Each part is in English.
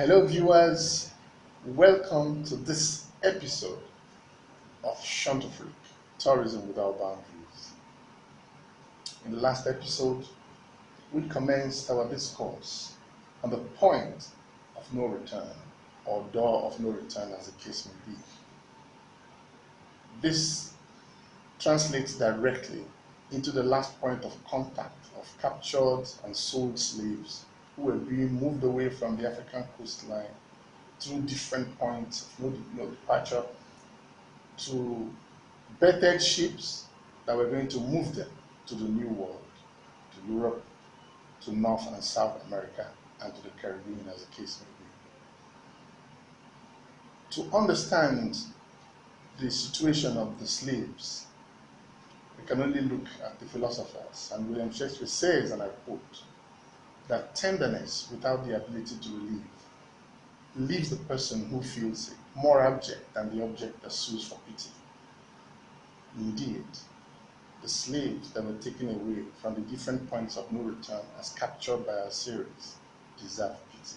Hello, viewers. Welcome to this episode of Shantofrik Tourism Without Boundaries. In the last episode, we commenced our discourse on the point of no return, or door of no return, as the case may be. This translates directly into the last point of contact of captured and sold slaves who were being moved away from the African coastline through different points of no departure to bettered ships that were going to move them to the New World, to Europe, to North and South America, and to the Caribbean, as the case may be. To understand the situation of the slaves, we can only look at the philosophers. And William Shakespeare says, and I quote, that tenderness without the ability to relieve leaves the person who feels it more abject than the object that sues for pity. Indeed, the slaves that were taken away from the different points of no return as captured by our series deserve pity.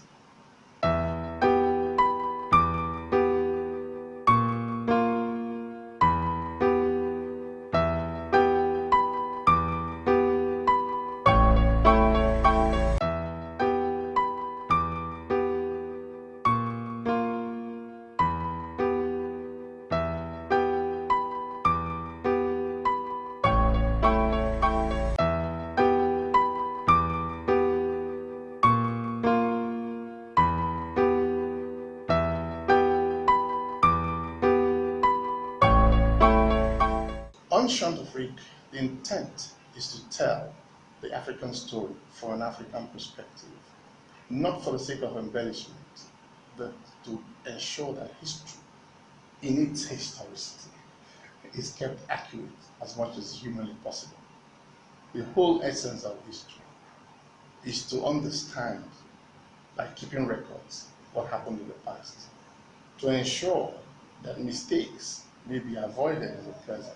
On Shantofrik, the intent is to tell the African story for an African perspective, not for the sake of embellishment, but to ensure that history, in its historicity, is kept accurate as much as humanly possible. The whole essence of history is to understand, by keeping records, what happened in the past, to ensure that mistakes may be avoided in the present,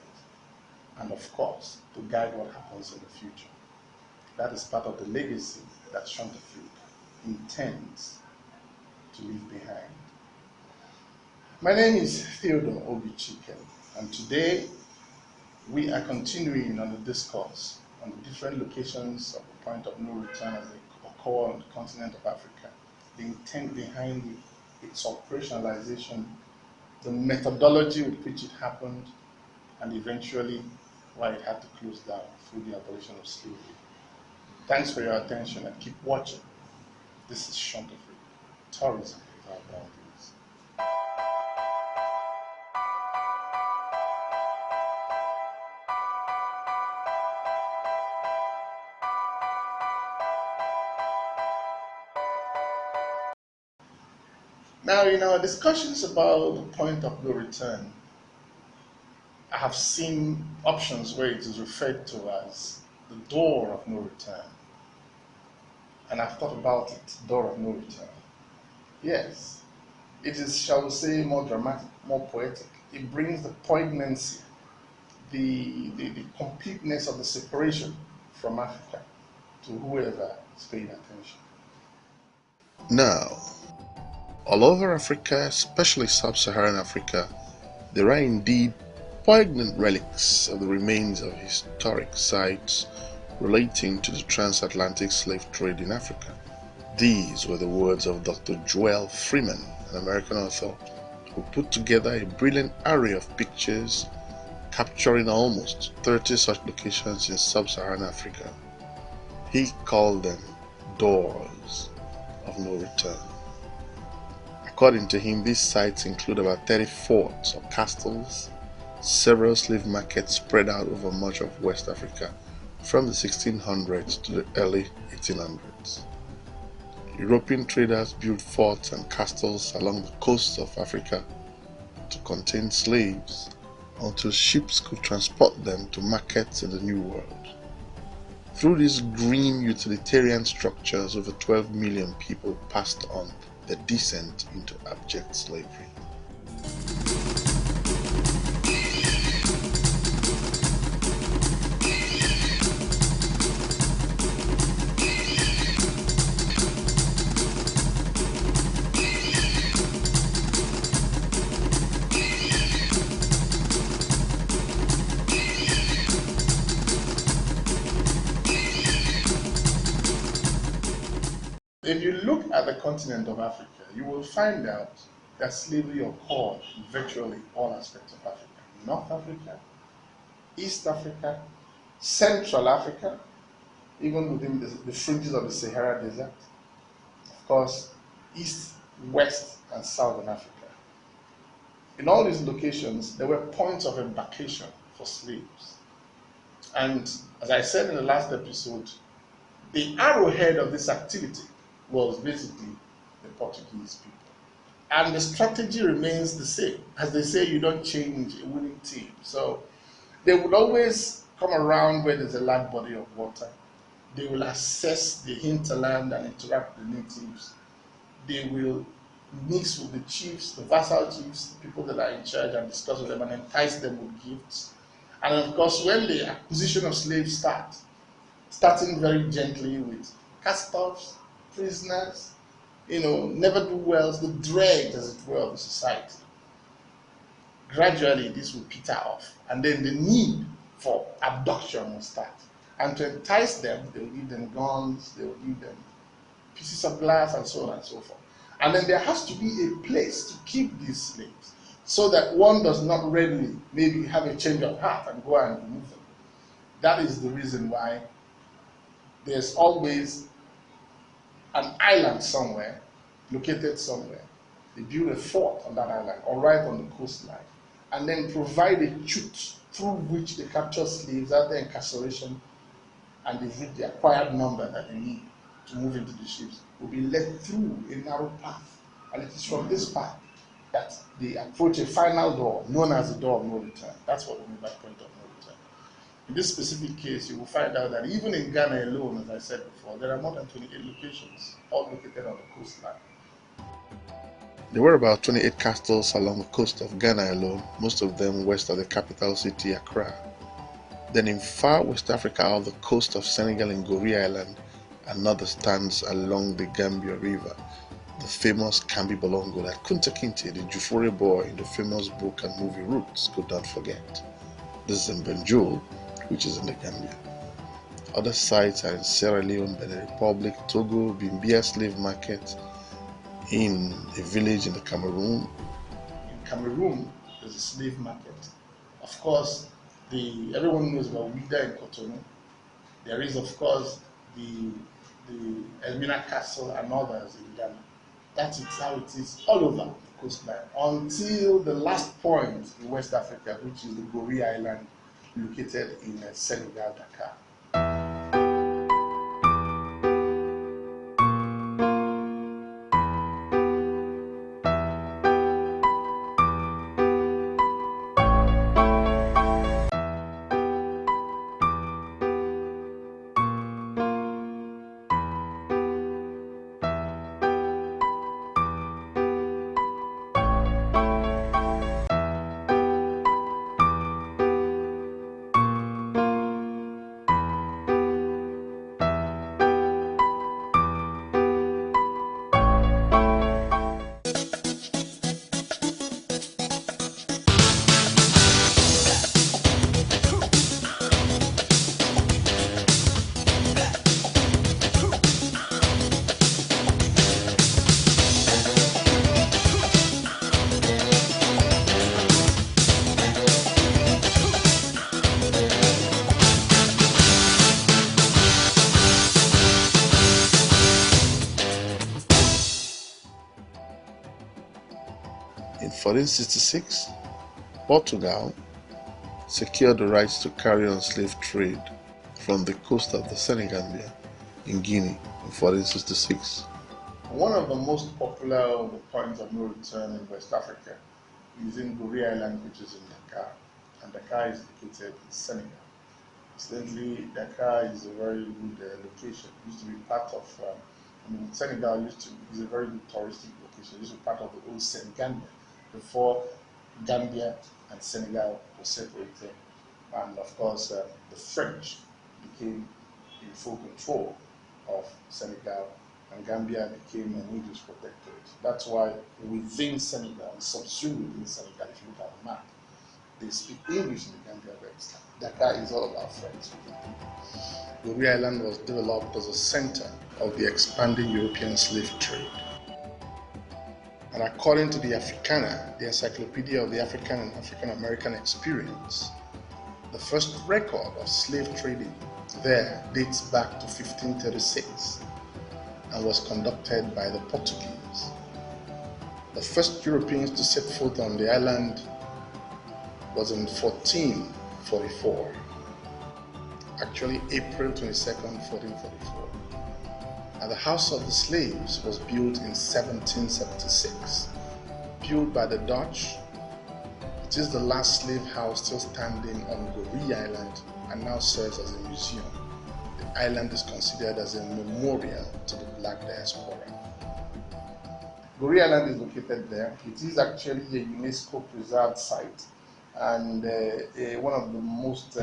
and of course, to guide what happens in the future. That is part of the legacy that Shantofrik intends to leave behind. My name is Theodore Obichiken, and today we are continuing on the discourse on the different locations of the point of no return as they occur on the continent of Africa, the intent behind its operationalization, the methodology with which it happened, and eventually why it had to close down through the abolition of slavery. Thanks for your attention and keep watching. This is Shantofrik, Tourism Without Boundaries. Now, in our discussions about the point of no return, I have seen options where it is referred to as the door of no return. And I've thought about it, door of no return. Yes, it is, shall we say, more dramatic, more poetic. It brings the poignancy, the completeness of the separation from Africa to whoever is paying attention. Now, all over Africa, especially sub-Saharan Africa, there are indeed poignant relics of the remains of historic sites relating to the transatlantic slave trade in Africa. These were the words of Dr. Joel Freeman, an American author, who put together a brilliant array of pictures capturing almost 30 such locations in sub-Saharan Africa. He called them doors of no return. According to him, these sites include about 30 forts or castles, several slave markets spread out over much of West Africa from the 1600s to the early 1800s. European traders built forts and castles along the coasts of Africa to contain slaves until ships could transport them to markets in the New World. Through these grim utilitarian structures, over 12 million people passed on the descent into abject slavery. If you look at the continent of Africa, you will find out that slavery occurred in virtually all aspects of Africa. North Africa, East Africa, Central Africa, even within the fringes of the Sahara Desert, of course, East, West, and Southern Africa. In all these locations, there were points of embarkation for slaves. And as I said in the last episode, the arrowhead of this activity was basically the Portuguese people. And the strategy remains the same. As they say, you don't change a winning team. So they would always come around where there's a large body of water. They will assess the hinterland and interact with the natives. They will mix with the chiefs, the vassal chiefs, the people that are in charge, and discuss with them and entice them with gifts. And of course, when the acquisition of slaves starts, starting very gently with cast-offs, prisoners, never-do-wells, the dregs, as it were, of the society. Gradually, this will peter off, and then the need for abduction will start. And to entice them, they will give them guns, they will give them pieces of glass, and so on and so forth. And then there has to be a place to keep these slaves, so that one does not readily maybe have a change of heart and go and remove them. That is the reason why there's always an island somewhere, located somewhere. They build a fort on that island or right on the coastline, and then provide a chute through which they capture slaves at their incarceration, and they reach the acquired number that they need to move into the ships, will be led through a narrow path. And it is from this path that they approach a final door known as the door of no return. That's what we mean by point of no return. In this specific case, you will find out that even in Ghana alone, as I said before, there are more than 28 locations, all located on the coastline. There were about 28 castles along the coast of Ghana alone, most of them west of the capital city, Accra. Then in far West Africa, off the coast of Senegal in Gorée Island, another stands along the Gambia River, the famous Kambi Bolongo that Kunta Kinte, the Jufure boy in the famous book and movie Roots, could not forget. This is in Banjul, which is in the Gambia. Other sites are in Sierra Leone, Benin Republic, Togo, Bimbia Slave Market, in a village in the Cameroon. In Cameroon, there's a slave market. Of course, everyone knows about Ouidah in Cotonou. There is, of course, the Elmina Castle and others in Ghana. That is how it is all over the coastline until the last point in West Africa, which is the Gorée Island, located in Senegal, Dakar. In 1466, Portugal secured the rights to carry on slave trade from the coast of the Senegambia in Guinea in 1466. One of the most popular points of no return in West Africa is in Gorée Island, which is in Dakar, and Dakar is located in Senegal. Incidentally, Dakar is a very good location. It used to be part of, Senegal is a very good touristic location. It used to be part of the old Senegambia before Gambia and Senegal were separated. And of course, the French became in full control of Senegal, and Gambia became an English protectorate. That's why within Senegal, subsumed within Senegal, if you look at the map, they speak English in the Gambia, but Dakar is all about French. Goree Island was developed as a center of the expanding European slave trade. And according to the Africana, the Encyclopedia of the African and African American Experience, the first record of slave trading there dates back to 1536 and was conducted by the Portuguese. The first Europeans to set foot on the island was in 1444, actually April 22nd, 1444. And the House of the Slaves was built in 1776. Built by the Dutch, it is the last slave house still standing on Goree Island and now serves as a museum. The island is considered as a memorial to the Black diaspora. Goree Island is located there. It is actually a UNESCO preserved site and one of the most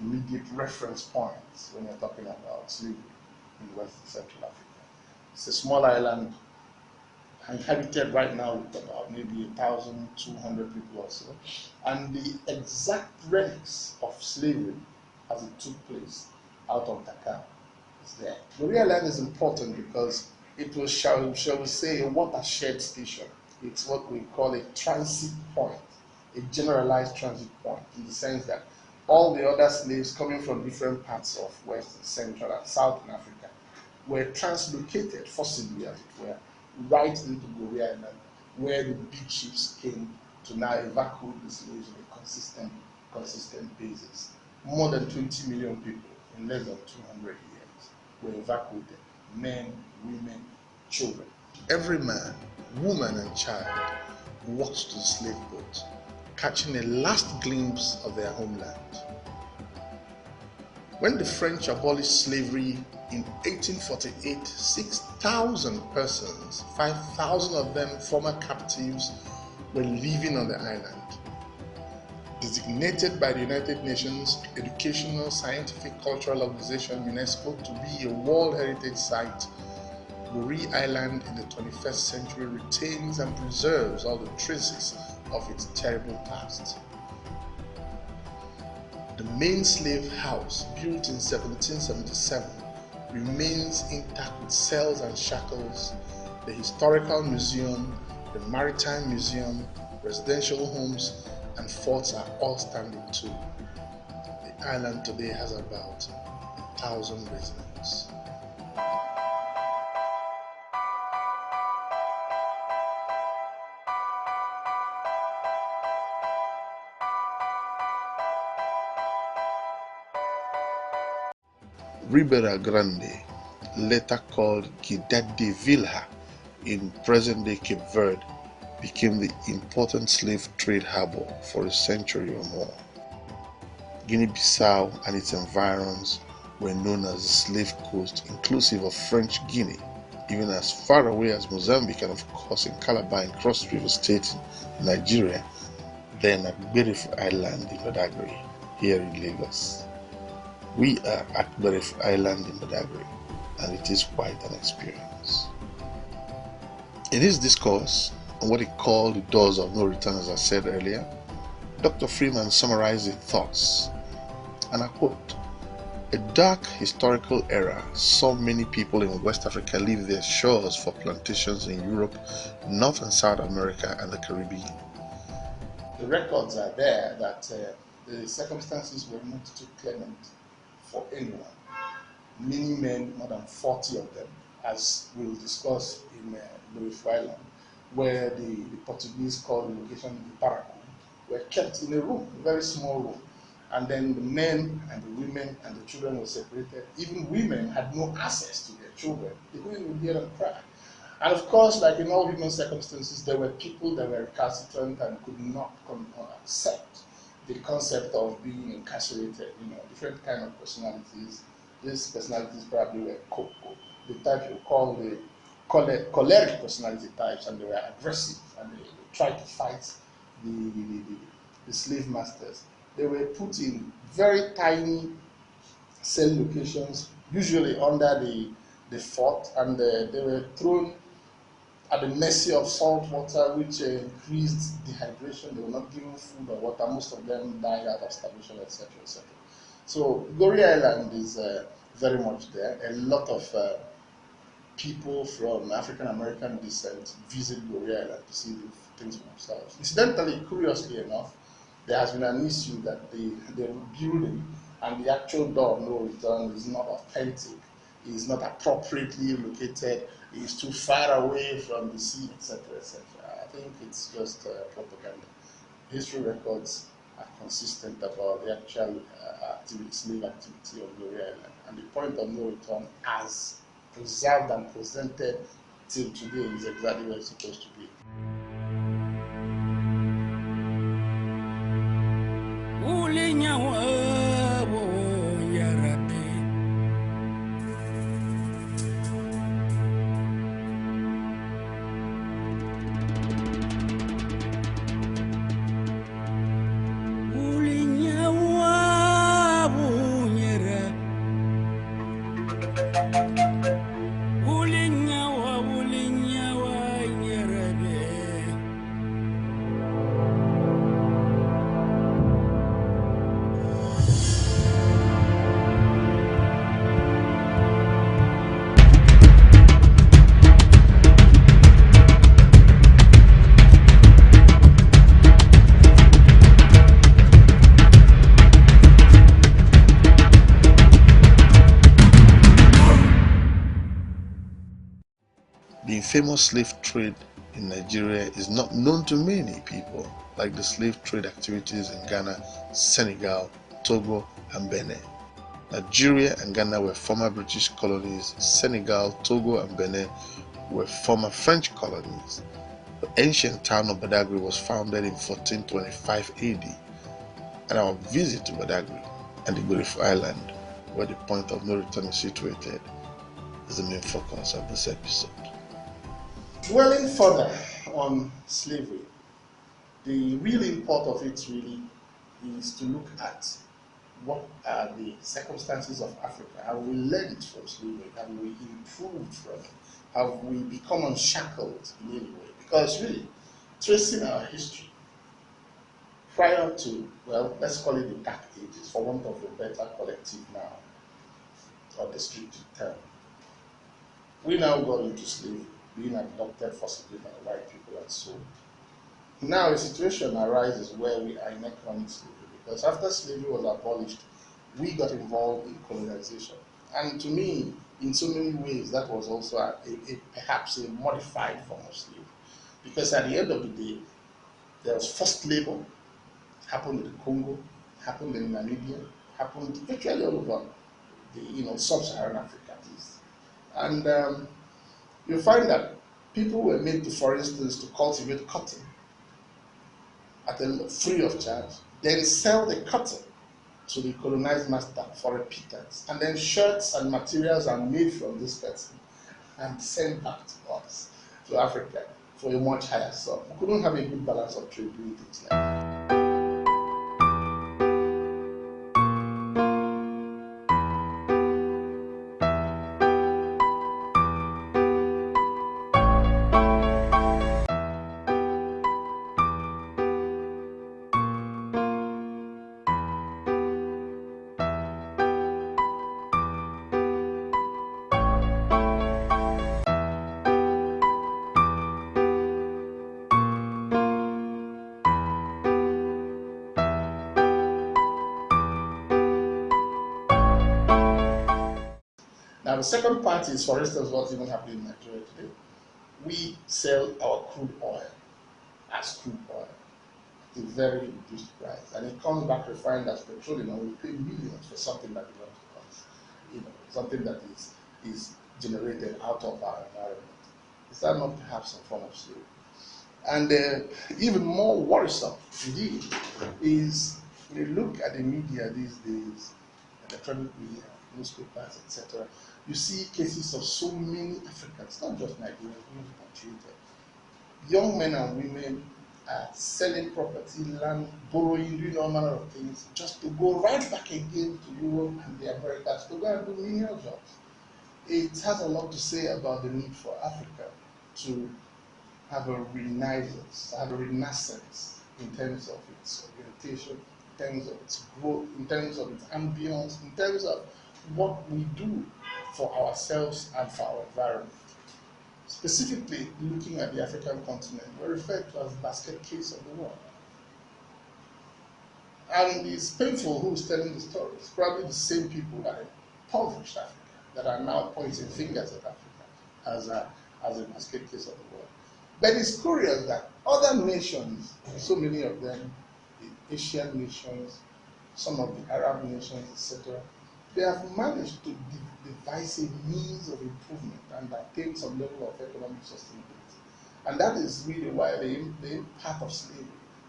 immediate reference points when you're talking about slavery in West Central Africa. It's a small island inhabited right now with about maybe 1,200 people or so, and the exact relics of slavery as it took place out of Dakar is there. Goree Island is important because it was, shall we say, a watershed station. It's what we call a transit point, a generalized transit point, in the sense that all the other slaves coming from different parts of West and Central and Southern Africa were translocated forcibly, as it were, right into Goree Island, where the big ships came to now evacuate the slaves on a consistent basis. More than 20 million people in less than 200 years were evacuated, men, women, children. Every man, woman, and child walked to the slave boat, catching a last glimpse of their homeland. When the French abolished slavery in 1848, 6,000 persons, 5,000 of them former captives, were living on the island. Designated by the United Nations Educational, Scientific, Cultural Organization, UNESCO, to be a World Heritage Site, Goree Island in the 21st century retains and preserves all the traces of its terrible past. The main slave house, built in 1777, remains intact with cells and shackles. The historical museum, the maritime museum, residential homes, and forts are all standing too. The island today has about 1,000 residents. Ribera Grande, later called Ciudad de Vila in present-day Cape Verde, became the important slave trade harbor for a century or more. Guinea-Bissau and its environs were known as the Slave Coast, inclusive of French Guinea, even as far away as Mozambique and of course in Calabar in Cross River State in Nigeria, then at Berif Island in Badagry, here in Lagos. We are at Berif Island in Badagry, and it is quite an experience. In his discourse on what he called the doors of no return, as I said earlier, Dr. Freeman summarized his thoughts, and I quote, "A dark historical era saw many people in West Africa leave their shores for plantations in Europe, North and South America, and the Caribbean. The records are there that the circumstances were not too clement for anyone. Many men, more than 40 of them, as we'll discuss in Berif Island, where the Portuguese called the location the Paracu, were kept in a room, a very small room. And then the men and the women and the children were separated. Even women had no access to their children. They couldn't even hear them cry. And of course, like in all human circumstances, there were people that were recalcitrant and could not accept the concept of being incarcerated. Different kind of personalities. These personalities probably were the type you call the choleric personality types, and they were aggressive, and they tried to fight the slave masters. They were put in very tiny cell locations, usually under the fort, and they were thrown at the mercy of salt water, which increased dehydration. They were not given food or water. Most of them died out of starvation, etc., etc. So Goree Island is very much there. A lot of people from African American descent visit Goree Island to see the things for themselves. Incidentally, curiously enough, there has been an issue that the building and the actual door of no return is not authentic, is not appropriately located, is too far away from the sea, etc., etc. I think it's just propaganda. History records are consistent about the actual slave activity of Goree Island, and the point of no return as preserved and presented till today is exactly where it's supposed to be. The famous slave trade in Nigeria is not known to many people, like the slave trade activities in Ghana, Senegal, Togo, and Benin. Nigeria and Ghana were former British colonies. Senegal, Togo, and Benin were former French colonies. The ancient town of Badagry was founded in 1425 AD, and our visit to Badagry and the Goree Island, where the point of no return is situated, is the main focus of this episode. Dwelling further on slavery, the real import of it really is to look at what are the circumstances of Africa. Have we learned from slavery? Have we improved from it? Have we become unshackled in any way? Because really, tracing our history prior to, well, let's call it the Dark Ages, for want of a better collective now, or descriptive term, we now got into slavery, being adopted forcibly by white people and so on. Now a situation arises where we are in economic slavery, because after slavery was abolished, we got involved in colonization. And to me, in so many ways, that was also perhaps a modified form of slavery. Because at the end of the day, there was forced labor, happened in the Congo, happened in Namibia, happened virtually all over the sub-Saharan Africa. And you find that people were made to, for instance, to cultivate cotton free of charge, then sell the cotton to the colonized master for a pittance, and then shirts and materials are made from this cotton and sent back to us, to Africa, for a much higher sum. We couldn't have a good balance of trade doing things like that. Now, the second part is, for instance, what's even happening in Nigeria today. We sell our crude oil as crude oil at a very reduced price, and it comes back refined as petroleum, and we pay millions for something that belongs to us. Something that is generated out of our environment. Is that not perhaps a form of slavery? And even more worrisome, indeed, is when you look at the media these days, electronic media, newspapers, etc., you see cases of so many Africans, not just Nigerians, being repatriated. Young men and women are selling property, land, borrowing, doing all manner of things, just to go right back again to Europe and the Americas to go and do menial jobs. It has a lot to say about the need for Africa to have a renaissance, in terms of its orientation, in terms of its growth, in terms of its ambience, in terms of what we do for ourselves and for our environment. Specifically, looking at the African continent, we're referred to as basket case of the world. And it's painful who's telling the story. It's probably the same people that impoverished Africa that are now pointing fingers at Africa as a basket case of the world. But it's curious that other nations, so many of them, the Asian nations, some of the Arab nations, etc., they have managed to devise a means of improvement and attain some level of economic sustainability. And that is really why the impact of slavery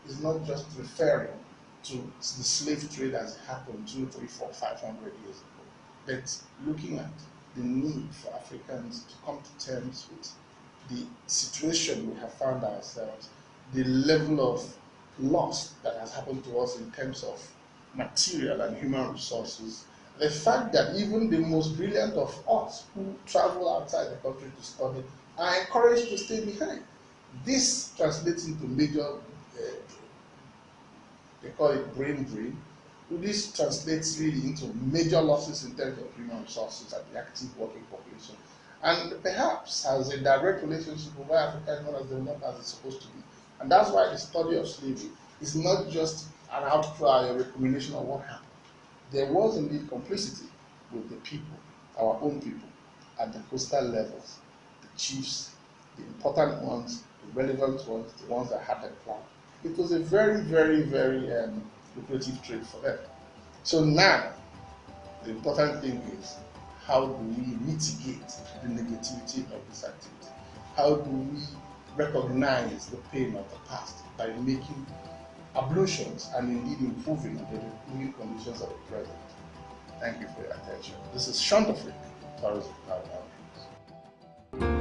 is not just referring to the slave trade as it happened 2, 3, 4, 500 years ago, but looking at the need for Africans to come to terms with the situation we have found ourselves, the level of loss that has happened to us in terms of material and human resources, the fact that even the most brilliant of us who travel outside the country to study are encouraged to stay behind. This translates into major, they call it brain drain. This translates really into major losses in terms of human resources and the active working population, and perhaps has a direct relationship with why Africa is not as developed as it's supposed to be. And that's why the study of slavery is not just an outcry or recrimination of what happened. There was indeed complicity with the people, our own people, at the coastal levels, the chiefs, the important ones, the relevant ones, the ones that had the plan. It was a very, very, very lucrative trade for them. So now, the important thing is, how do we mitigate the negativity of this activity? How do we recognize the pain of the past by making ablutions and indeed improving the living conditions of the present? Thank you for your attention. This is Shant Afrique, Tourism Without Boundaries.